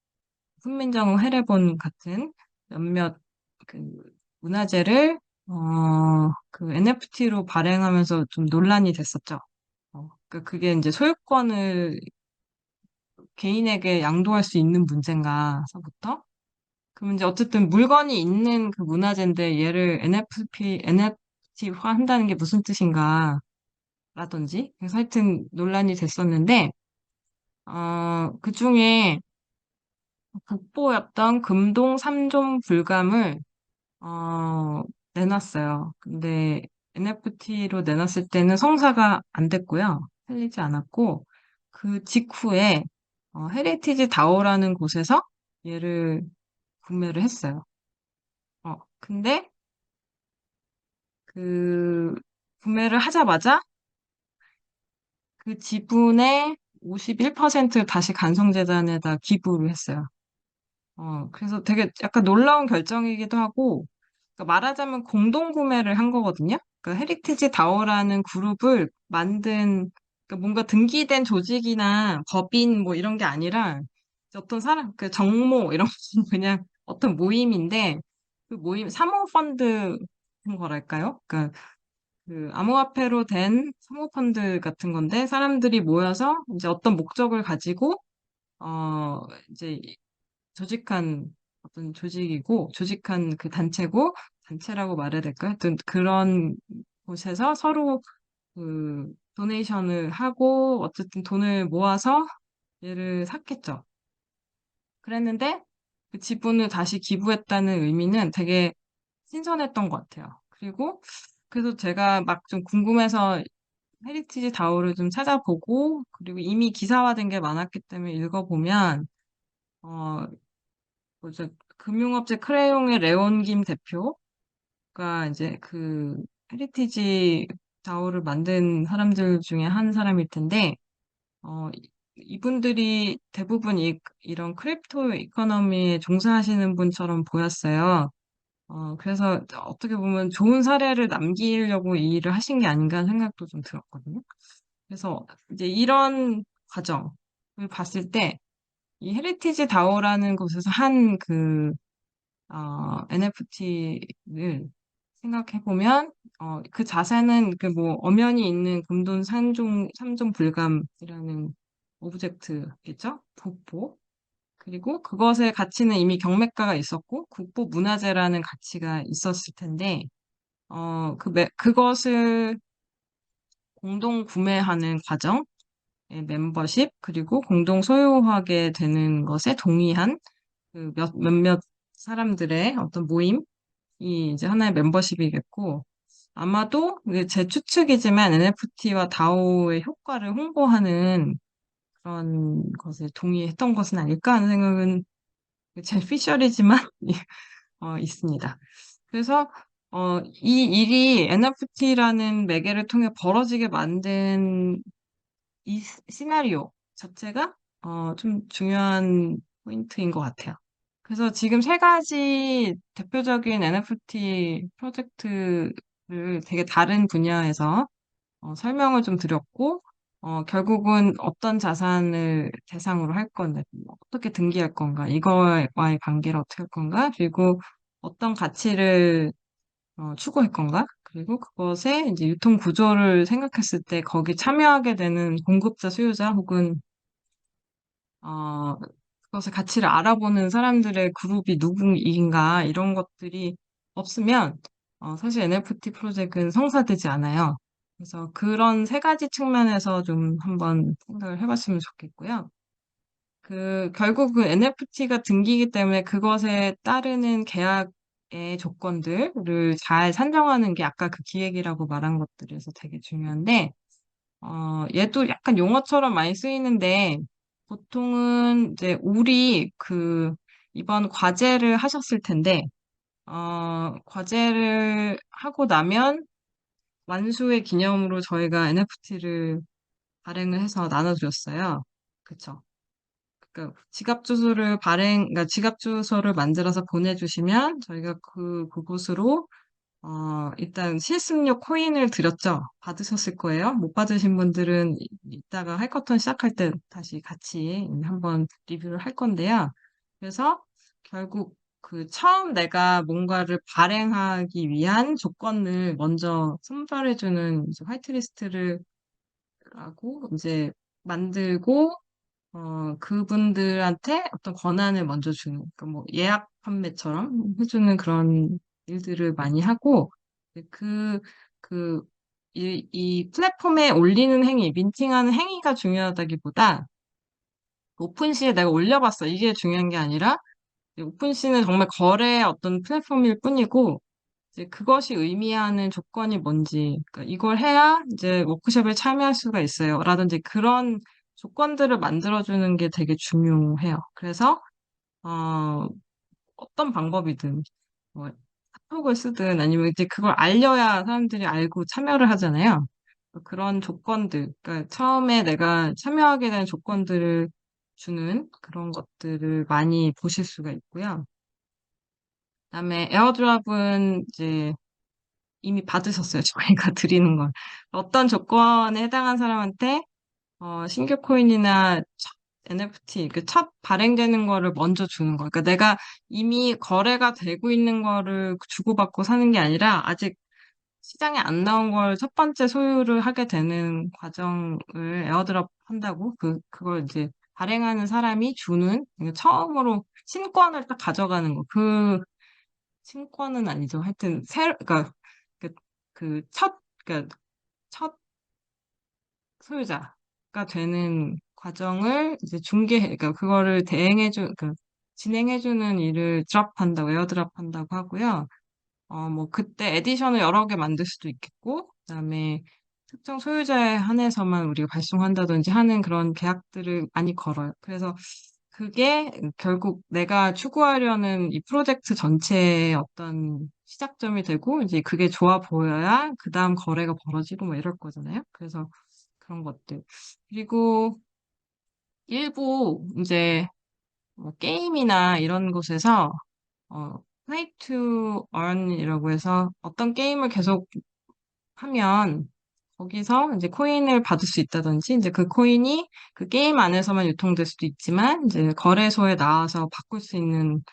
훈민정음 해례본 같은 몇몇 그 문화재를 그 NFT로 발행하면서 좀 논란이 됐었죠. 그게 이제 소유권을 개인에게 양도할 수 있는 문제인가서부터 그럼 이제 어쨌든 물건이 있는 그 문화재인데 얘를 NFT화 한다는 게 무슨 뜻인가 라든지 그래서 하여튼 논란이 됐었는데 그 중에 국보였던 금동 3종 불감을 어, 내놨어요. 근데 NFT로 내놨을 때는 성사가 안 됐고요. 팔리지 않았고, 그 직후에 헤리티지 다오라는 곳에서 얘를 구매를 했어요. 근데 그 구매를 하자마자 그 지분의 51%를 다시 간성재단에다 기부를 했어요. 그래서 되게 약간 놀라운 결정이기도 하고, 그러니까 말하자면 공동 구매를 한 거거든요. 그러니까 헤리티지 다오라는 그룹을 만든, 그러니까 뭔가 등기된 조직이나 법인 뭐 이런 게 아니라 어떤 사람, 그 정모 이런 그냥 어떤 모임인데 그 모임 사모펀드 같은 거랄까요? 그러니까 그 암호화폐로 된 사모펀드 같은 건데 사람들이 모여서 이제 어떤 목적을 가지고 어 이제 조직한 어떤 조직이고, 조직한 그 단체고, 단체라고 말해야 될까요? 하여튼 그런 곳에서 서로 그 도네이션을 하고, 어쨌든 돈을 모아서 얘를 샀겠죠. 그랬는데, 그 지분을 다시 기부했다는 의미는 되게 신선했던 것 같아요. 그리고, 그래서 제가 막 좀 궁금해서 헤리티지 다오를 좀 찾아보고, 그리고 이미 기사화된 게 많았기 때문에 읽어보면, 어, 뭐죠? 금융업체 크레용의 레온 김 대표가 이제 그 헤리티지 다오를 만든 사람들 중에 한 사람일 텐데, 이분들이 대부분 이런 크립토 이코노미에 종사하시는 분처럼 보였어요. 그래서 어떻게 보면 좋은 사례를 남기려고 이 일을 하신 게 아닌가 하는 생각도 좀 들었거든요. 그래서 이제 이런 과정을 봤을 때, 이 헤리티지 다오라는 곳에서 한그 NFT를 생각해보면, 그 자세는 그 뭐, 엄연히 있는 금돈 3종 불감이라는 오브젝트겠죠? 국보. 그리고 그것의 가치는 이미 경매가가 있었고, 국보 문화재라는 가치가 있었을 텐데, 그것을 공동 구매하는 과정, 멤버십, 그리고 공동 소유하게 되는 것에 동의한 몇몇 사람들의 어떤 모임, 이 이제 하나의 멤버십이겠고, 아마도 이게 제 추측이지만 NFT와 다오의 효과를 홍보하는 그런 것에 동의했던 것은 아닐까 하는 생각은 제 피셜이지만 있습니다. 그래서 이 일이 NFT라는 매개를 통해 벌어지게 만든 이 시나리오 자체가 좀 중요한 포인트인 것 같아요. 그래서 지금 세 가지 대표적인 NFT 프로젝트를 되게 다른 분야에서 설명을 좀 드렸고, 결국은 어떤 자산을 대상으로 할 건가, 뭐 어떻게 등기할 건가, 이거와의 관계를 어떻게 할 건가, 그리고 어떤 가치를 추구할 건가, 그리고 그것의 이제 유통 구조를 생각했을 때 거기 참여하게 되는 공급자, 수요자 혹은 그것의 가치를 알아보는 사람들의 그룹이 누구인가 이런 것들이 없으면 사실 NFT 프로젝트는 성사되지 않아요. 그래서 그런 세 가지 측면에서 좀 한번 생각을 해봤으면 좋겠고요. 결국 그 NFT가 등기이기 때문에 그것에 따르는 계약의 조건들을 잘 산정하는 게 아까 그 기획이라고 말한 것들에서 되게 중요한데, 얘도 약간 용어처럼 많이 쓰이는데, 보통은 이제 우리 이번 과제를 하셨을 텐데, 과제를 하고 나면 완수의 기념으로 저희가 NFT를 발행을 해서 나눠드렸어요. 그쵸? 그러니까 그러니까 지갑 주소를 만들어서 보내주시면 저희가 그곳으로 일단 실습용 코인을 드렸죠. 받으셨을 거예요. 못 받으신 분들은 이따가 하이커턴 시작할 때 다시 같이 한번 리뷰를 할 건데요. 그래서 결국 처음 내가 뭔가를 발행하기 위한 조건을 먼저 선발해주는 이제 화이트리스트를 하고 이제 만들고 그분들한테 어떤 권한을 먼저 주는, 그러니까 뭐 예약 판매처럼 해주는 그런 일들을 많이 하고, 그, 그, 이 플랫폼에 올리는 행위, 민팅하는 행위가 중요하다기보다, 오픈시에 내가 올려봤어. 이게 중요한 게 아니라, 이 오픈시는 정말 거래의 어떤 플랫폼일 뿐이고, 이제 그것이 의미하는 조건이 뭔지, 그러니까 이걸 해야 이제 워크숍에 참여할 수가 있어요. 라든지 그런 조건들을 만들어주는 게 되게 중요해요. 그래서, 어, 어떤 방법이든, 뭐, 카톡을 쓰든 아니면 이제 그걸 알려야 사람들이 알고 참여를 하잖아요. 그런 조건들, 그러니까 처음에 내가 참여하게 된 조건들을 주는 그런 것들을 많이 보실 수가 있고요. 그다음에 에어드랍은 이제 이미 받으셨어요. 저희가 드리는 걸. 어떤 조건에 해당한 사람한테 신규 코인이나 첫 NFT, 그 첫 발행되는 거를 먼저 주는 거. 그러니까 내가 이미 거래가 되고 있는 거를 주고받고 사는 게 아니라 아직 시장에 안 나온 걸 첫 번째 소유를 하게 되는 과정을 에어드랍 한다고 그걸 이제 발행하는 사람이 주는 그러니까 처음으로 신권을 딱 가져가는 거. 신권은 아니죠. 하여튼 그러니까 그, 그러니까 첫 소유자가 되는 과정을 이제 그러니까 그거를 진행해주는 일을 에어드랍한다고 하고요. 뭐, 그때 에디션을 여러 개 만들 수도 있겠고, 그다음에 특정 소유자에 한해서만 우리가 발송한다든지 하는 그런 계약들을 많이 걸어요. 그래서 그게 결국 내가 추구하려는 이 프로젝트 전체의 어떤 시작점이 되고, 이제 그게 좋아 보여야 그 다음 거래가 벌어지고 뭐 이럴 거잖아요. 그래서 그런 것들. 그리고 일부 이제 뭐 게임이나 이런 곳에서 play to earn이라고 해서 어떤 게임을 계속 하면 거기서 이제 코인을 받을 수 있다든지 이제 그 코인이 그 게임 안에서만 유통될 수도 있지만 이제 거래소에 나와서 바꿀 수 있는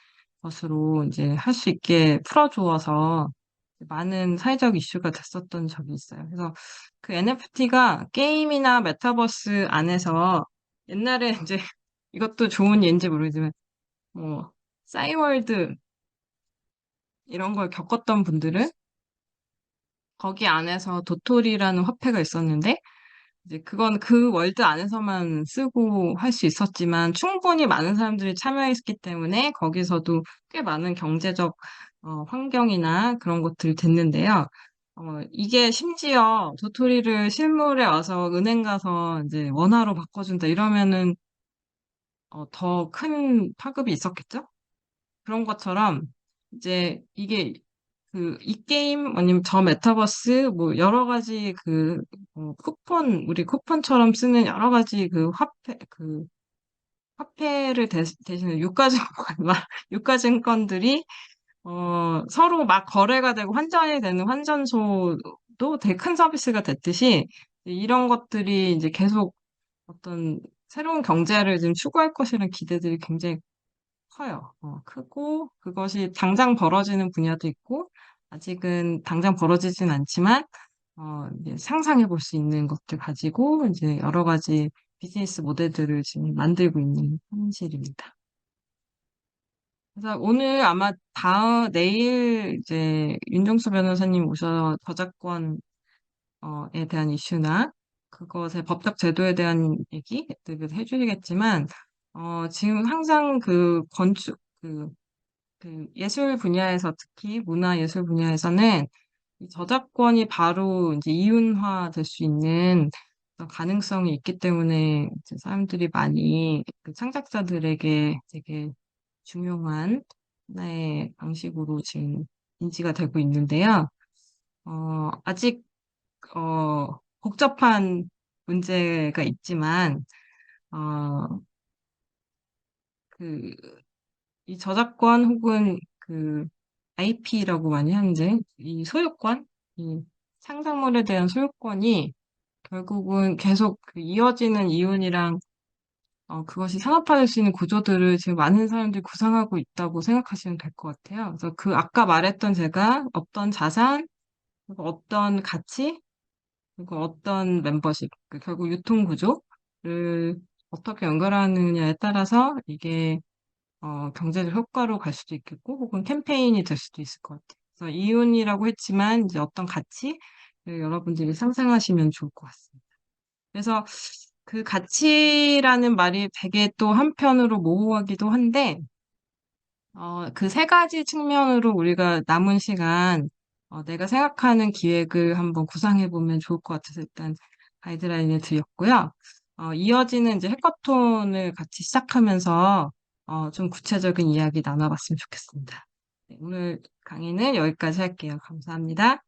것으로 이제 할 수 있게 풀어주어서 많은 사회적 이슈가 됐었던 적이 있어요. 그래서 그 NFT가 게임이나 메타버스 안에서 옛날에 이제 이것도 좋은 예인지 모르지만 뭐 싸이월드 이런 걸 겪었던 분들은 거기 안에서 도토리라는 화폐가 있었는데 이제 그건 그 월드 안에서만 쓰고 할 수 있었지만 충분히 많은 사람들이 참여했기 때문에 거기서도 꽤 많은 경제적 환경이나 그런 것들이 됐는데요. 이게 심지어 도토리를 실물에 와서 은행 가서 이제 원화로 바꿔준다 이러면은 더 큰 파급이 있었겠죠? 그런 것처럼 이제 이게 이 게임 아니면 저 메타버스 뭐 여러 가지 우리 쿠폰처럼 쓰는 여러 가지 화폐를 대신에 유가증권들이 서로 막 거래가 되고 환전이 되는 환전소도 되게 큰 서비스가 됐듯이 이런 것들이 이제 계속 어떤 새로운 경제를 지금 추구할 것이라는 기대들이 굉장히 커요. 크고 그것이 당장 벌어지는 분야도 있고 아직은 당장 벌어지진 않지만 이제 상상해 볼 수 있는 것들 가지고 이제 여러 가지 비즈니스 모델들을 지금 만들고 있는 현실입니다. 그래서 오늘 아마 내일 이제 윤종수 변호사님 오셔서 저작권에 대한 이슈나 그것의 법적 제도에 대한 얘기들을 해주시겠지만 지금 항상 예술 분야에서 특히 문화 예술 분야에서는 이 저작권이 바로 이제 이윤화 될 수 있는 어떤 가능성이 있기 때문에 이제 사람들이 많이 그 창작자들에게 되게 중요한 하나의 방식으로 지금 인지가 되고 있는데요. 아직 복잡한 문제가 있지만 어, 그 이 저작권 혹은 IP라고 많이 하는데, 이 소유권, 이 창작물에 대한 소유권이 결국은 계속 이어지는 이윤이랑 그것이 산업화될 수 있는 구조들을 지금 많은 사람들이 구상하고 있다고 생각하시면 될 것 같아요. 그래서 아까 말했던 제가 어떤 자산, 그리고 어떤 가치, 그리고 어떤 멤버십, 결국 유통 구조를 어떻게 연결하느냐에 따라서 이게 경제적 효과로 갈 수도 있겠고, 혹은 캠페인이 될 수도 있을 것 같아요. 그래서 이윤이라고 했지만, 이제 어떤 가치, 여러분들이 상상하시면 좋을 것 같습니다. 그래서 그 가치라는 말이 되게 또 한편으로 모호하기도 한데, 그 세 가지 측면으로 우리가 남은 시간 내가 생각하는 기획을 한번 구상해보면 좋을 것 같아서 일단 가이드라인을 드렸고요. 이어지는 이제 해커톤을 같이 시작하면서 좀 구체적인 이야기 나눠봤으면 좋겠습니다. 네, 오늘 강의는 여기까지 할게요. 감사합니다.